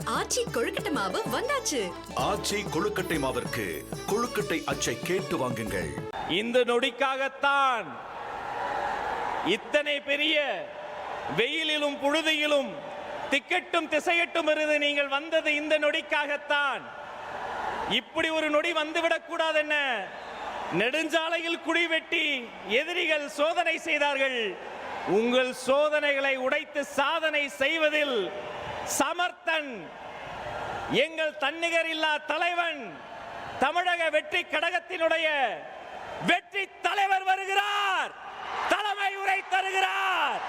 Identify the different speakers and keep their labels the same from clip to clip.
Speaker 1: ஆச்சி கொழுக்கட்டை மாவு வந்தாச்சு.
Speaker 2: ஆச்சி கொழுக்கட்டை மாவிற்கு கொழுக்கட்டை அச்சை கேட்டு வாங்குங்கள்.
Speaker 3: இந்த நொடிக்காகத்தான் இத்தனை பெரிய வெயிலிலும் புழுதியிலும் திக்கட்டும் திசையட்டும் இருந்து நீங்கள் வந்தது இந்த நொடிக்காகத்தான். இப்படி ஒரு நொடி வந்துவிடக் கூடாது. என்ன நெடுஞ்சாலையில் குழி வெட்டி எதிரிகள் சோதனை செய்தார்கள். உங்கள் சோதனைகளை உடைத்து சாதனை செய்வதில் சமர்த்தன் எங்கள் தன்னிகர் இல்லா தலைவன் தமிழக வெற்றி கழகத்தினுடைய வெற்றி தலைவர் வருகிறார். தலைமை உரை தருகிறார்.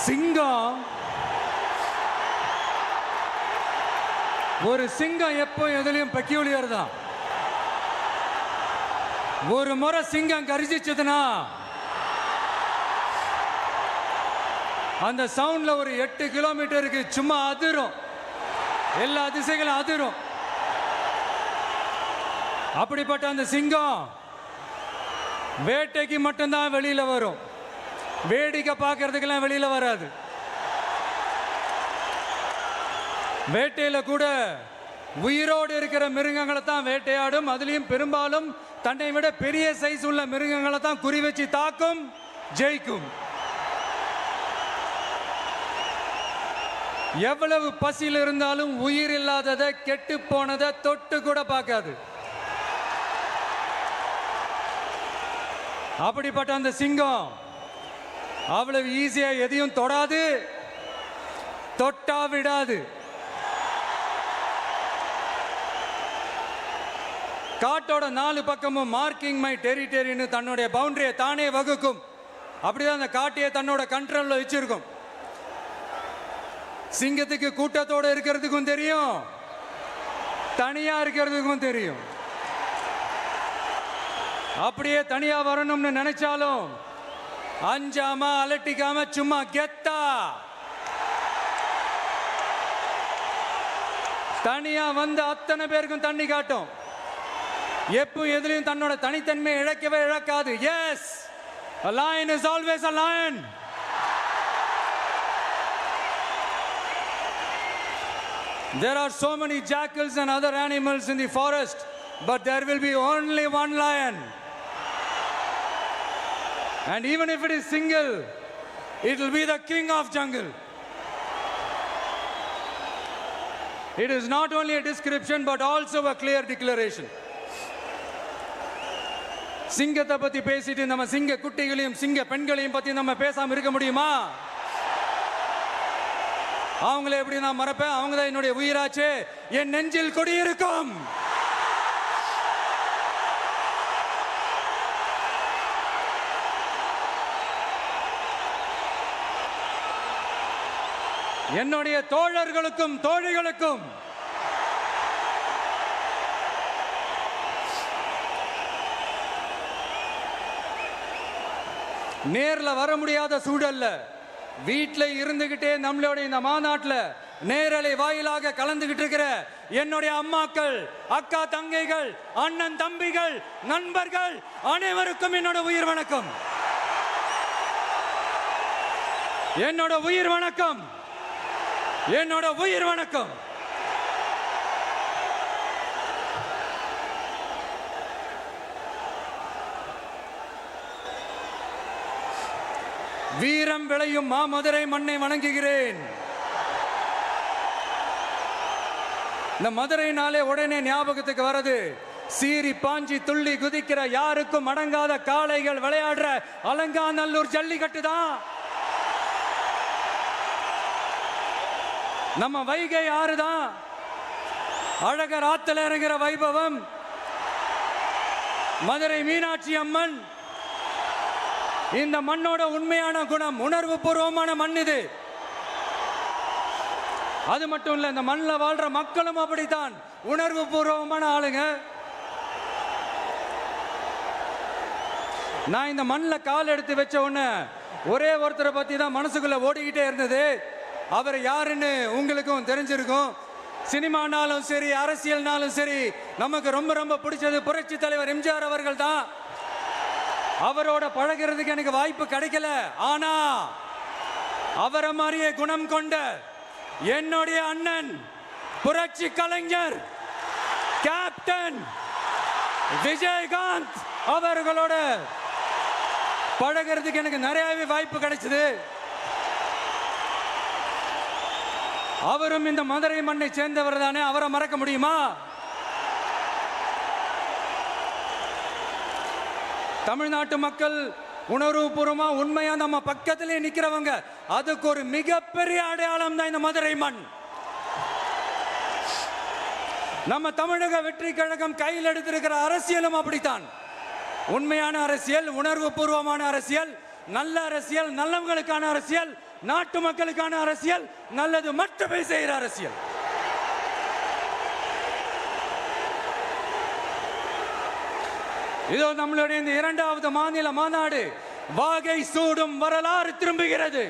Speaker 4: சிங்கம் ஒரு சிங்கம் எப்போ எதுலையும் பெக்யூலியர் தான். ஒரு முறை சிங்கம் கரிச்சிச்சதுன்னா அந்த சவுண்ட்ல ஒரு 8 கிலோமீட்டருக்கு சும்மா அதிரும். எல்லா திசைகளும் அதிரும். அப்படிப்பட்ட அந்த சிங்கம் வேட்டைக்கு மட்டும்தான் வெளியில வரும். வேடிக்கை பார்க்கறதுக்கெல்லாம் வெளியில வராது. வேட்டையில கூட உயிரோடு இருக்கிற மிருகங்களை தான் வேட்டையாடும். அதுலயும் பெரும்பாலும் தன்னை விட பெரிய சைஸ் உள்ள மிருகங்களை தான் குறி வச்சு தாக்கும், ஜெயிக்கும். எவ்வளவு பசியில் இருந்தாலும் உயிர் இல்லாததை கெட்டு போனதை தொட்டு கூட பார்க்காது. அப்படிப்பட்ட அந்த சிங்கம் அவ்வளவு ஈஸியா எதையும் தொடாது, தொட்டா விடாது. காட்டோட 4 பக்கமும் மார்க்கிங் மை டெரிட்டரின்னு தன்னுடைய பவுண்டரியை தானே வகுக்கும். அப்படிதான் அந்த காட்டையே தன்னோட கண்ட்ரோல்ல வச்சிருக்கும். சிங்கத்துக்கு கூட்டத்தோட இருக்கிறதுக்கும் தெரியும், தனியா இருக்கிறதுக்கும் தெரியும். அப்படியே தனியா வரணும்னு நினைச்சாலும் அஞ்சாம அலட்டிக்காம சும்மா கெத்தா தனியா வந்து அத்தனை பேருக்கும் தண்ணி காட்டும். எப்பவும் எதுலையும் தன்னோட தனித்தன்மையை இழக்கவே இழக்காது. Yes, a lion is always a lion. There are so many jackals and other animals in the forest, but there will be only one lion. And even if it is single, it will be the king of jungle. It is not only a description but also a clear declaration. சிங்கத்தை பத்தி பேசிட்டு நம்ம சிங்க குட்டிகளையும் சிங்க பெண்களையும் பத்தி நம்ம பேசாம இருக்க முடியுமா? அவங்கள எப்படி நான் மறப்பேன்? அவங்க தான் என்னுடைய உயிராச்சே. என் நெஞ்சில் குடியிருக்கும். என்னுடைய தோழர்களுக்கும் தோழிகளுக்கும் நேர்ல வர முடியாத சூழல்ல வீட்டில் இருந்துகிட்டே நம்மளுடைய இந்த மாநாட்டில் நேரலை வாயிலாக கலந்துகிட்டு இருக்கிற என்னுடைய அம்மாக்கள், அக்கா தங்கைகள், அண்ணன் தம்பிகள், நண்பர்கள் அனைவருக்கும் என்னோட உயிர் வணக்கம். என்னோட உயிர் வணக்கம். என்னோட உயிர் வணக்கம். வீரம் விளையும் மாமதுரை மண்ணை வணங்குகிறேன். இந்த மதுரைனாலே உடனே ஞாபகத்துக்கு வரது சீறி பாஞ்சி துள்ளி குதிக்கிற யாருக்கும் அடங்காத காளைகள் விளையாடுற அலங்காநல்லூர் ஜல்லிக்கட்டு தான். நம்ம வைகை ஆறு தான். அழகர் ஆத்துல இறங்குற வைபவம். மதுரை மீனாட்சி அம்மன். இந்த மண்ணோட உண்மையான குணம், உணர்வு பூர்வமான மண் இது. அது மட்டும் இல்ல, இந்த மண்ணில் வாழ்ற மக்களும் அப்படித்தான், உணர்வு பூர்வமான ஆளுங்க. நான் இந்த மண்ணில் கால் எடுத்து வச்ச உடனே ஒரே ஒருத்தரை பத்தி தான் மனசுக்குள்ள ஓடிக்கிட்டே இருந்தது. அவர் யாருன்னு உங்களுக்கும் தெரிஞ்சிருக்கும். சினிமானாலும் சரி, அரசியல்னாலும் சரி, நமக்கு ரொம்ப ரொம்ப பிடிச்சது புரட்சி தலைவர் எம்ஜிஆர் அவர்கள் தான். அவரோட பழகிறதுக்கு எனக்கு வாய்ப்பு கிடைக்கல. ஆனா அவரை மாதிரியே குணம் கொண்ட என்னுடைய அண்ணன் புரட்சி கலைஞர் கேப்டன் விஜயகாந்த் அவர்களோட பழகிறதுக்கு எனக்கு நிறையவே வாய்ப்பு கிடைச்சது. அவரும் இந்த மதுரை மண்ணை சேர்ந்தவர் தானே, அவரை மறக்க முடியுமா? தமிழ்நாட்டு மக்கள் உணர்வுபூர்வமா உண்மையா நம்ம பக்கத்திலே நிக்கிறவங்க, அதுக்கு ஒரு மிகப்பெரிய அடையாளம் தான் இந்த மதுரை மண். நம்ம தமிழக வெற்றி கழகம் கையில் எடுத்திருக்கிற அரசியலும் அப்படித்தான். உண்மையான அரசியல், உணர்வு பூர்வமான அரசியல், நல்ல அரசியல், நல்லவங்களுக்கான அரசியல், நாட்டு மக்களுக்கான அரசியல், நல்லது மட்டுமே செய்கிற அரசியல். இதோ நம்மளுடைய இந்த 2வது மாநில மாநாடு வாகை சூடும் வரலாறு திரும்புகிறது.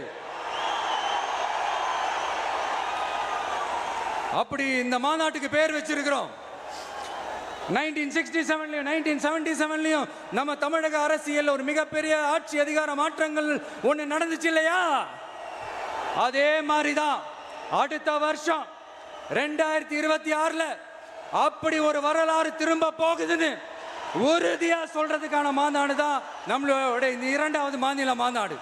Speaker 4: அப்படி இந்த மாநாட்டுக்கு பேர் வச்சிருக்கிறோம். 1967லயும் 1977லயும் நம்ம தமிழக அரசியல் ஒரு மிகப்பெரிய ஆட்சி அதிகார மாற்றங்கள் ஒன்று நடந்துச்சு இல்லையா? அதே மாதிரிதான் அடுத்த வருஷம் 2026ல அப்படி ஒரு வரலாறு திரும்ப போகுதுன்னு உறுதியா சொல்றதுக்கான மாநாடு தான் நம்மளோட இந்த 2வது மாநில மாநாடு.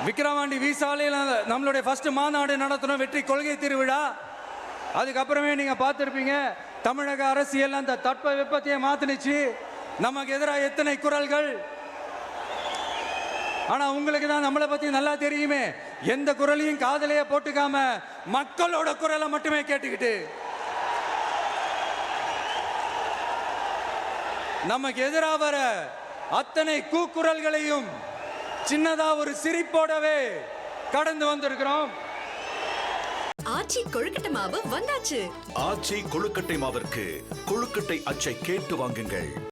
Speaker 4: விக்கிரவாண்டி விசாலையில் நம்மளுடைய ஃபர்ஸ்ட் மாநாடு நடத்தணும், வெற்றி கொள்கை திருவிழா. அதுக்கப்புறமே நீங்க பார்த்துருப்பீங்க, தமிழக அரசியல் அந்த தட்ப வெப்பத்தையே மாத்தினுச்சு. நமக்கு எதிராக எத்தனை குரல்கள். ஆனா உங்களுக்கு தான் நம்மளை பத்தி நல்லா தெரியுமே, எந்த குரலையும் காதலையே போட்டுக்காம மக்களோட குரலை மட்டுமே கேட்டுக்கிட்டு நமக்கு எதிராக வர அத்தனை கூக்குரல்களையும் சின்னதா ஒரு சிரிப்போடவே கடந்து வந்திருக்கிறோம்.
Speaker 1: ஆச்சி கொழுக்கட்டை மாவு வந்தாச்சு.
Speaker 2: ஆச்சி கொழுக்கட்டை மாவிற்கு கொழுக்கட்டை அச்சை கேட்டு வாங்குங்கள்.